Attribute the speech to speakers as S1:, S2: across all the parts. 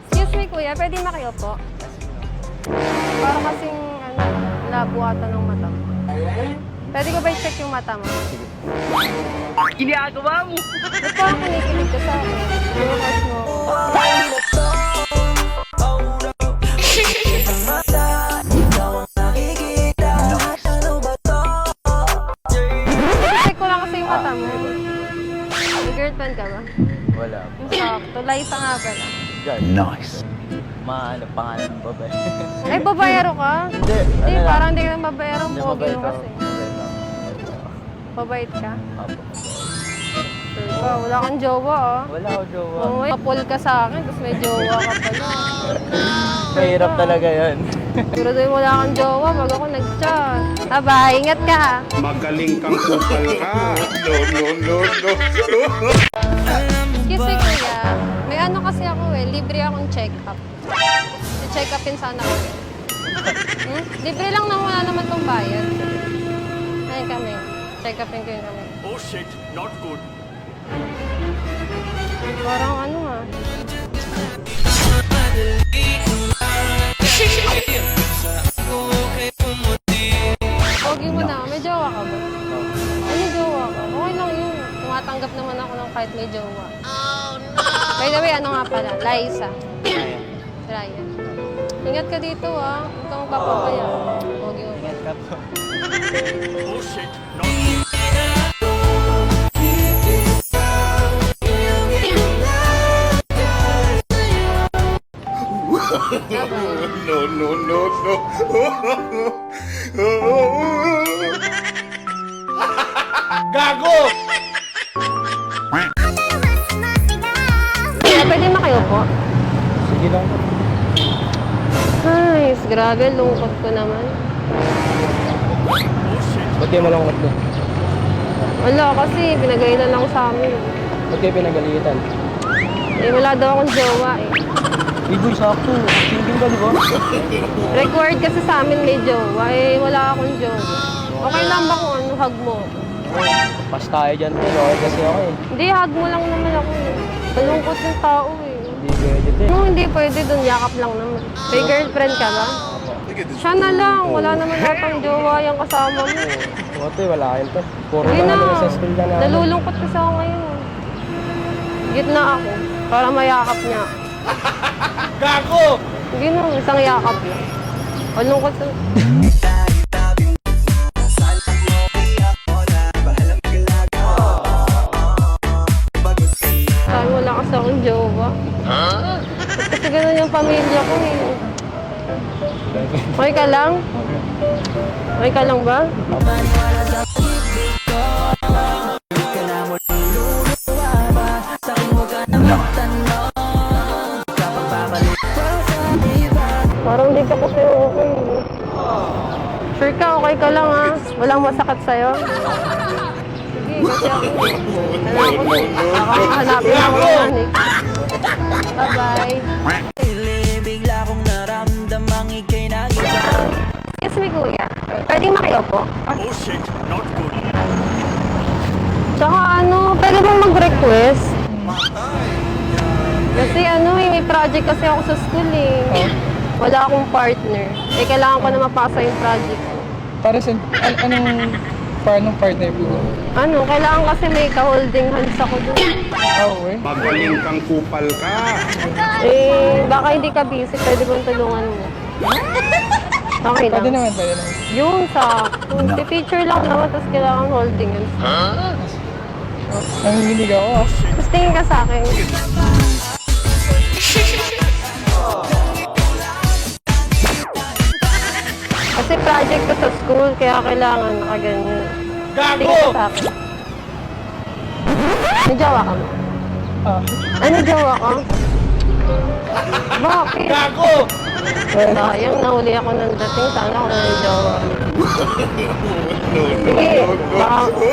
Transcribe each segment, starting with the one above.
S1: Excuse me, kuya. Pwede makiupo? Para kasing, labo ata ng mata mo. Pwede ko ba i-check yung mata mo?
S2: Ginagawa mo!
S1: Ba't parang kinikilig ka sa akin? Bukas mo. I-check ko lang kasi yung mata mo. May girlfriend ka ba?
S3: Wala.
S1: Yung sakto. Liza nga pala.
S3: Nice. Pangalan ng babae.
S1: Ay, babayero ka?
S3: Hindi.
S1: Hindi,
S3: Ano lang.
S1: parang hindi ka nang babayero.
S3: Hindi,
S1: Pogi
S3: mabait
S1: mo
S3: ako.
S1: kasi.
S3: Mabait ako.
S1: Mabait ka?
S3: Apo.
S1: Sure ka. Wala kang jowa, ah.
S3: Wala ako jowa.
S1: Oo, kapul ka sa akin, tapos may jowa ka pala.
S3: Mahirap talaga yan.
S1: Pero doon wala kang jowa, wag ako nag-chat. Aba, ingat ka.
S4: Magaling kang kupal ka. No.
S1: Excuse me, kuya. May ano kasi ako libre akong check-up. I-check-upin sana ako. Libre lang na wala naman tong bayad. Ayun kami. Check-upin ko yun kami.
S4: Oh shit, not good.
S1: Parang ano ah. Pogi mo na, may jowa ka ba? Ano jowa ka? Okay lang yun. Tumatanggap naman ako ng kahit may jowa. Oh no! By the way, ano nga pala? Liza. Ryan. Ingat ka dito ah. Huwag kang magpapakaya. Pogi mo.
S3: Ingat ka po.
S4: Oh shit, not good. No. Gago!
S1: Pwede makiupo?
S3: Sige lang.
S1: Nice. Grabe, lungkot ko naman.
S3: Ba't di mo lang matlo?
S1: Wala kasi, pinagalitan lang sa amin.
S3: Ba't di pinagalitan?
S1: Eh, wala daw akong jowa eh.
S3: Iboy, sakto. Single ka, di ba?
S1: Required kasi sa amin may jowa. Eh, wala akong jowa. Okay lang ba kung ano, hug mo?
S3: Pas tayo dyan, Tin. Okay kasi ako eh.
S1: Hindi, hug mo lang naman ako eh. Malungkot yung tao eh.
S3: Hindi pwede, Tin.
S1: No, hindi pwede dun, yakap lang naman. May girlfriend ka ba? Siya na lang, wala naman natang jowa yung kasama mo.
S3: Ote, wala kayo to. Puro
S1: Hindi
S3: na
S1: na,
S3: kami sa school ka na.
S1: nalulungkot kasi ako ngayon. Gitna ako, para mayakap niya.
S4: Gago!
S1: Hindi na, isang yakap lang. Malungkot sa... Sabi wala kasi akong jowa. Ba't kasi ganun yung pamilya ko eh. Okay ka lang? Okay ka lang ba? Parang di ka kasi okay. Sure ka, okay ka lang ha? Walang masakit sa'yo? Sige, kasi ako. Hanapin ako ng manik. Bye-bye.
S2: Bigla kong naramdamang ika'y nag-iba.
S1: Excuse me, kuya. Pwede makiupo?
S4: Oh shit, not good.
S1: Tsaka ano, pwede bang mag-request? Kasi ano may project kasi ako sa school eh. Wala akong partner. Eh, kailangan ko na mapasa yung project ko.
S3: Para sa... Paano partner po?
S1: Ano, kailangan kasi may ka-holding hands ako dun.
S3: Oo eh.
S4: Magaling kang kupal ka.
S1: Eh, baka hindi ka busy, pwede bang tulungan mo? Okay lang.
S3: Pwede naman.
S1: Yung sa, picture lang naman, tapos kailangan holding hands.
S3: Nanginginig ako ah.
S1: Tapos tingin ka sa akin. Kasi project ko sa school, kaya kailangan nakaganyan. Tingin ka sa akin. May jowa ka mo? Ano jowa ka? Bakit?
S4: Gago!
S1: Sayang, nahuli ako ng dating. Sana ako na ng jowa. Sige,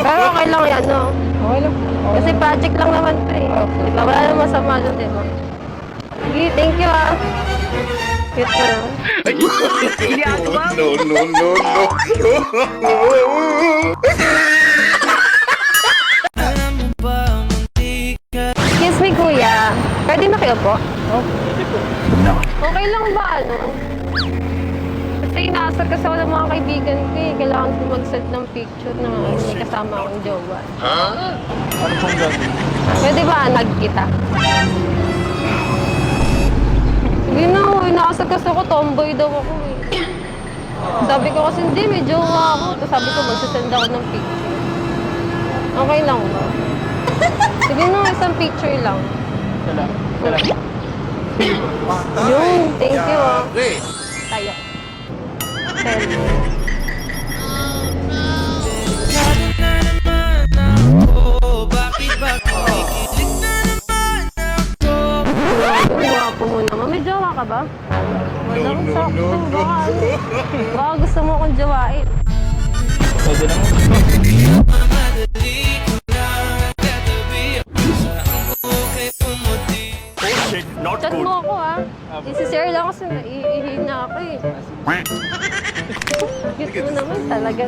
S1: pero okay lang yan, no?
S3: Okay lang.
S1: Kasi project lang naman to eh. Diba? Wala naman masama doon, diba? Sige, thank you ah. Cute mo lang.
S2: Ginagawa mo!
S4: No.
S2: Alam mo ba, munti ka.
S1: Excuse me, kuya. Pwede Pwede makiupo?
S3: Oh, pwede po.
S1: Okay lang ba ano? Kasi inaasar kasi ako ng mga kaibigan ko eh. Kailangan ko mag-set ng picture na may kasama akong jowa.
S3: Ano pong gagawin?
S1: Pwede ba anag kita? Hindi na, inaasar kasi ako, tomboy daw ako eh. Sabi ko kasi hindi, may jowa ako. Tapos sabi ko, magsasend ako ng picture. Okay lang ba? Sige na, isang picture lang.
S3: Wala.
S1: Yun, thank you ah. Tayo. Selfie. Guwapo mo naman. May jowa ka ba? Wala akong sakto. Baka gusto mo akong jowain.
S3: Pwede naman.
S1: Chat mo ako ah. Isi-share lang kasi naiihina ako eh. Cute mo naman talaga.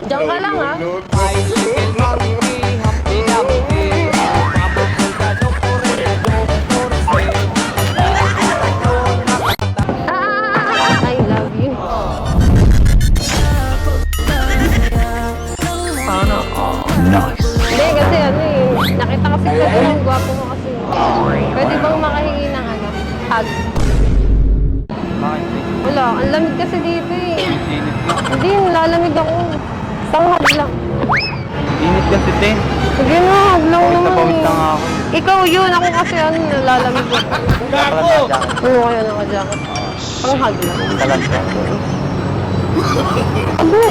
S1: Diyan ka lang ah. I love you. Sana all. Nice. Hindi kasi ano eh. Nakita kasi ko yung gwapo mo kasi. Pwede bang makahingi ng ano? Hug?
S3: Bakit?
S1: Wala. Ang lamig kasi dito eh.
S3: Init lang.
S1: Hindi, lalamig ako. Isang hug lang.
S3: Init kasi din.
S1: Sige na, hug lang naman
S3: Napawit
S1: eh.
S3: na nga ako.
S1: Ikaw yun. Ako kasi ano, nalalamig ako. Oo, kaya naka-jacket. Pang hug lang.
S3: Talaga.
S1: Aba, eh.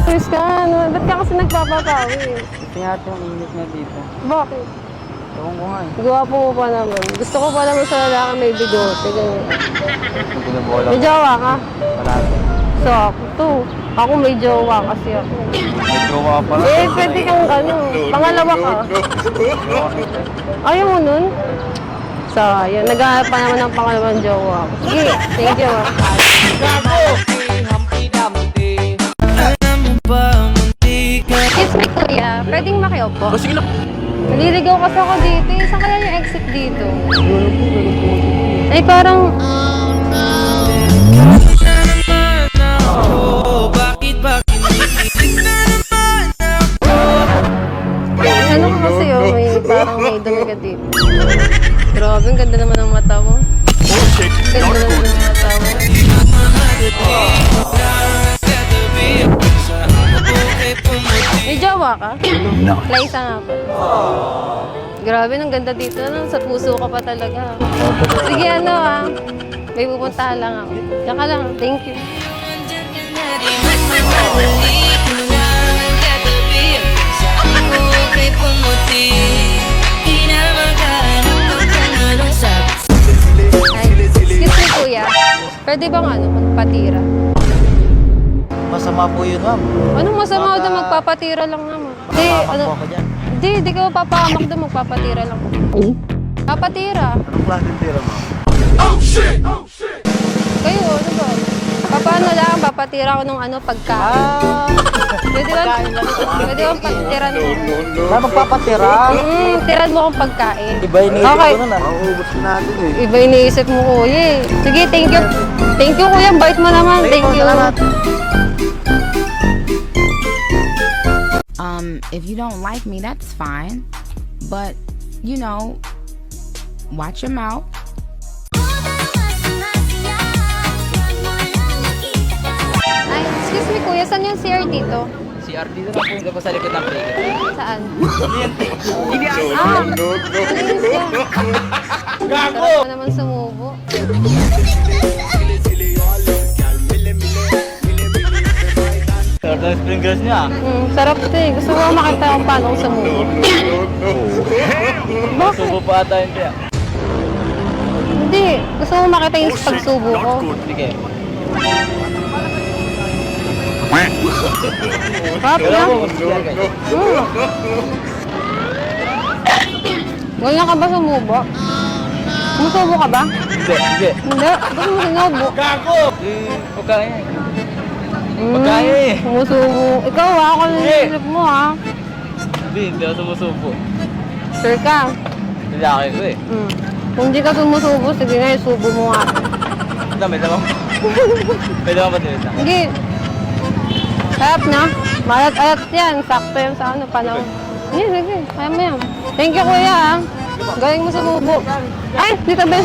S1: Chris ka, ano? Ba't ka kasi nagpapapawi?
S3: Kasi nga ito yung init na dito.
S1: Bakit?
S3: Ewan ko nga eh.
S1: Gwapo mo pa naman. Gusto ko pa naman sa lalaki may bigote. Ganyan.
S3: Hindi na bola.
S1: May jowa ka?
S3: Wala.
S1: Sakto. Ako may jowa kasi ako.
S3: May jowa pala.
S1: Eh, pwede kang ano. Pangalawa ka. Ayaw mo nun? Sayang. Naghahanap pa naman ng pangalawang jowa. Sige, thank you. Excuse me, kuya. Pwedeng makiupo?
S3: Sige lang.
S1: Naliligaw kasi ako dito. Saan kaya yung exit dito? Ay, parang... Ano ko kasi oh, may parang may dumi ka dito. Grabe, ang ganda naman ng mata mo. Ganda naman ng mata mo. May jowa ka? Liza nga pa. Grabe, ang ganda dito. Ano, sa puso ka pa talaga. Sige, ano ah. May pupuntahan lang ako. Diyan ka lang. Thank you. Ay, excuse me kuya. Pwede bang ano, magpatira?
S3: Masama po yun, ma'am.
S1: Anong masama daw magpapatira lang naman? Hindi, ano? Hindi ka papahamak daw, magpapatira lang. Papatira.
S3: Anong klaseng tira, ma'am?
S1: Kayo, ano ba? Paano lang, papatira ko ng ano, pagkain. Pwede ba? Pwede bang patiran mo?
S3: Wala magpapatira.
S1: Tiran mo akong pagkain.
S3: Iba iniisip
S1: Okay.
S3: ko nun, ah. Mauubos natin eh.
S1: Iba iniisip mo, kuya eh. Sige, thank you. Thank you, kuya. Bait mo naman. Thank you.
S5: If you don't like me, that's fine. But, you know, watch your mouth.
S1: Ay, excuse me, kuya. Saan yung CR dito?
S3: CR dito na po. Dito po sa likod ng playground.
S1: Saan?
S4: No, no.
S1: Malinis yan. Gago! Sarap mo naman sumubo.
S3: Sarap ng spring grass niya.
S1: Sarap ito eh. Gusto ko makita kung paano ako sumubo. Bakit?
S3: Subo pa ata yun siya.
S1: Hindi. Gusto ko makita yung pagsubo ko.
S3: Sige.
S1: Sarap na. Ganyan ka ba sumubo? Sumusubo ka ba?
S3: Hindi.
S1: Hindi. Ba't mo sinubo?
S3: Pagkaya eh. Pagkaya eh.
S1: Sumusubo. Ikaw ha, ako nanisip mo ha.
S3: Hindi ako sumusubo.
S1: Sure ka?
S3: Lalaki ko eh.
S1: Kung di ka sumusubo, sige nga, isubo mo nga.
S3: Dami lang. Pwede ako ba dito?
S1: Sige. Sarap na. Malat-alat yan. Sakto yan sa ano, panahon. Sige, sige. Kaya mo yan. Thank you, kuya, ha. Galing mo sumubo. Ay, dito, Ben.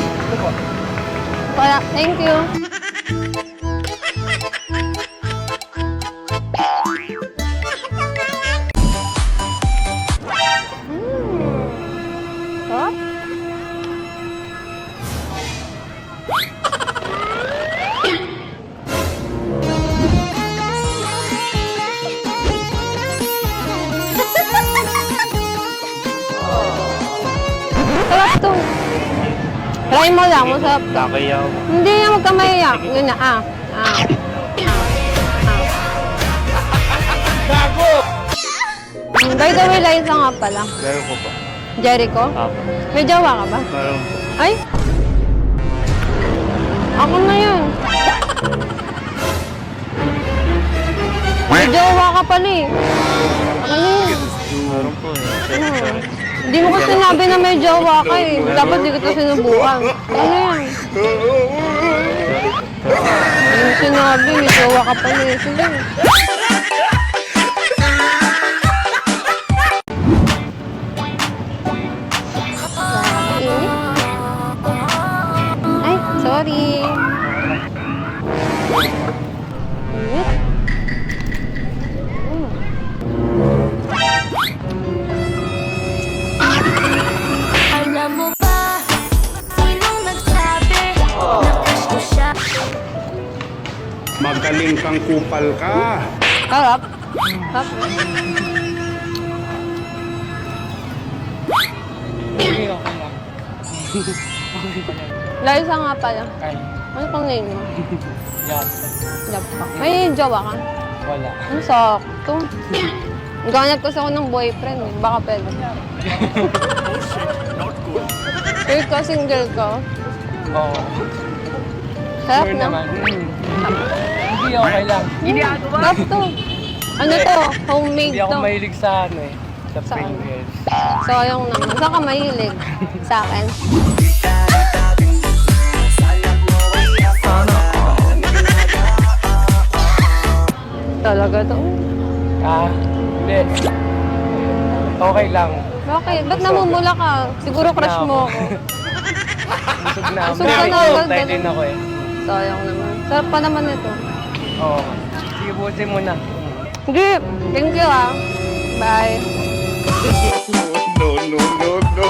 S1: Kaya, thank you. Sarap. Sarap to. Try mo lang, masarap to.
S3: Kakayaw.
S1: Hindi na magkamaya. Yun na, By the way, Liza nga pala.
S3: Meron ko pa.
S1: Jericho?
S3: Apo.
S1: May jowa ka ba?
S3: Meron po.
S1: Ay? Ako na yun. May jowa ka pala eh. Ako na yun.
S3: Meron po eh.
S1: Hindi mo kasi sinabi na may jowa ka eh. Dapat di kita sinubukan. Ano yan? Hindi mo sinabi, may jowa ka pala eh. Sige. Ay, sorry. Init.
S6: Alam mo ba, sinong nagsabi na crush ko siya?
S4: Magaling kang kupal ka.
S1: Sarap. Sarap.
S3: Hindi ako lang.
S1: Liza nga pala.
S3: Ay,
S1: Ano pang name mo?
S3: yan.
S1: Love ka. May jowa ka?
S3: Wala.
S1: Ang sakto. Ganap kasi ako ng boyfriend eh. Baka pwede. Sure ka, single ka?
S3: Oo.
S1: Sarap
S3: Sure
S1: na.
S3: naman. Hindi okay lang.
S1: Love to. Ano to? Homemade
S3: Hindi ako
S1: to.
S3: mahilig sa ano eh. Sa
S1: Saan?
S3: Pringles.
S1: Sayang naman. Saan ka mahilig? Sa akin? Talaga to?
S3: Hindi. Okay lang.
S1: Bakit? Ba't namumula ka? Siguro crush mo ako.
S3: Busog na.
S1: Busog ka na agad,
S3: Excited
S1: ganun.
S3: ako eh.
S1: Sayang naman. Sarap pa naman ito.
S3: Oo. Sige, buti mo na.
S1: Sige. Thank you ah. Bye.
S4: No, no, no, no.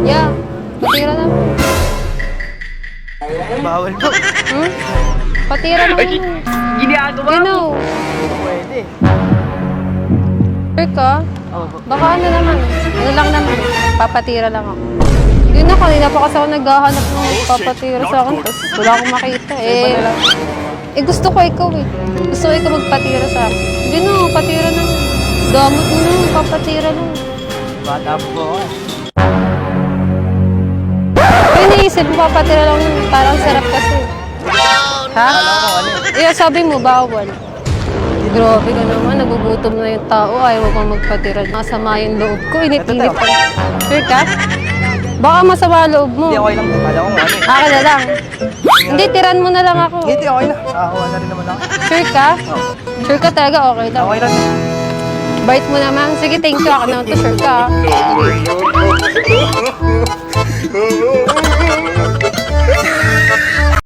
S1: Yeah. Patira na.
S3: Bawal po.
S1: Patira na.
S3: Ginagawa
S1: You know.
S3: Pwede.
S1: Sure ka?
S3: Oo.
S1: Baka ano naman. Ano lang naman. Papatira lang ako. Yun na, kanina pa kasi ako naghahanap ng magpapatira sa akin. Tapos wala akong makita eh. Gusto ko ikaw eh. Gusto ko ikaw magpatira sa akin. Yun na, patira na. Gamot mo na, papatira lang.
S3: Bata po ako eh.
S1: Kaya naisip mo, papatira lang yun. Parang sarap kasi. Ha? Eh, sabi mo, bawal. Grabe ka naman, nagugutom na yung tao. Ayaw mo pang magpatira. Masama yung loob ko. Init-init pa. Sure ka? Baka masama loob mo.
S3: Hindi, okay lang. Kala ko ano eh.
S1: Akin na lang. Hindi, tiran mo na lang ako.
S3: Hindi, okay lang. Nakakuha na rin naman ako.
S1: Sure ka? Sure ka talaga, okay lang.
S3: Okay lang.
S1: Bite mo naman. Sige, thank you. Ako naman to, sure ka.
S4: No, no, no, no.